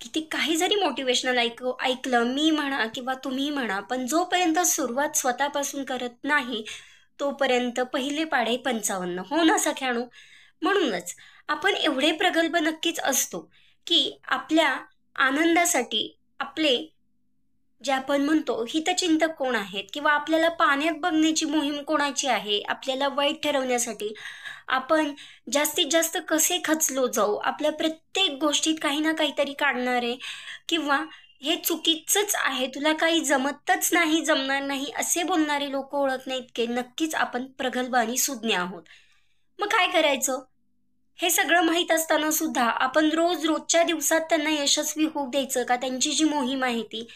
किती काही जरी मोटिवेशनल ऐकलं मी म्हणा किंवा तुम्ही म्हणा, पण जोपर्यंत सुरुवात स्वतःपासून करत नाही तोपर्यंत पहिले पाढे 55. हो ना सख्याणो? म्हणूनच आपण एवढे प्रगल्भ नक्कीच असतो की आपल्या आनंदासाठी आपले जे आपण म्हणतो हितचिंतक कोण आहेत किंवा आपल्याला पाण्यात बघण्याची मोहीम कोणाची आहे, आपल्याला वाईट ठरवण्यासाठी आपण जास्तीत जास्त कसे खचलो जाऊ, आपल्या प्रत्येक गोष्टीत काही ना काहीतरी काढणारे किंवा हे चुकीचंच आहे, तुला काही जमतच नाही, जमणार नाही असे बोलणारे लोक ओळखणे इतके नक्कीच आपण प्रगल्भ आणि सुज्ञ आहोत. मग काय करायचं? हे सगळं माहीत असताना सुद्धा आपण रोजच्या दिवसात त्यांना यशस्वी होऊ द्यायचं का? त्यांची जी मोहीम आहे ती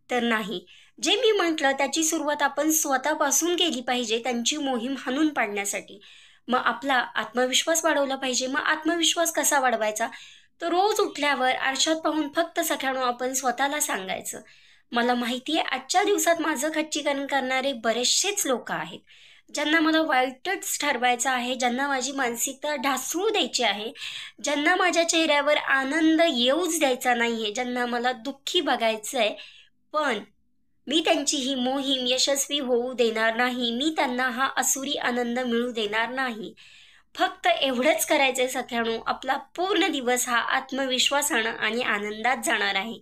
तर नाही. जे मी म्हटलं त्याची सुरुवात आपण स्वतःपासून केली पाहिजे, त्यांची मोहीम हाणून पाडण्यासाठी. मग आपला आत्मविश्वास वाढवला पाहिजे. मग आत्मविश्वास कसा वाढवायचा? तर रोज उठल्यावर आरशात पाहून फक्त सख्यानो आपण स्वतःला सांगायचं, मला माहिती आहे आजच्या दिवसात माझं खच्चीकरण करणारे बरेचसेच लोक आहेत, ज्यांना मला वाईटच ठरवायचं आहे, ज्यांना माझी मानसिकता ढासळू द्यायची आहे, ज्यांना माझ्या चेहऱ्यावर आनंद येऊच द्यायचा नाहीये, ज्यांना मला दुःखी बघायचंय. पण मी त्यांची ही मोहीम यशस्वी होऊ देणार नाही. मी त्यांना हा असुरी आनंद मिळू देणार नाही. फक्त एवढंच करायचंय सख्यानो, आपला पूर्ण दिवस हा आत्मविश्वासानं आणि आनंदात जाणार आहे.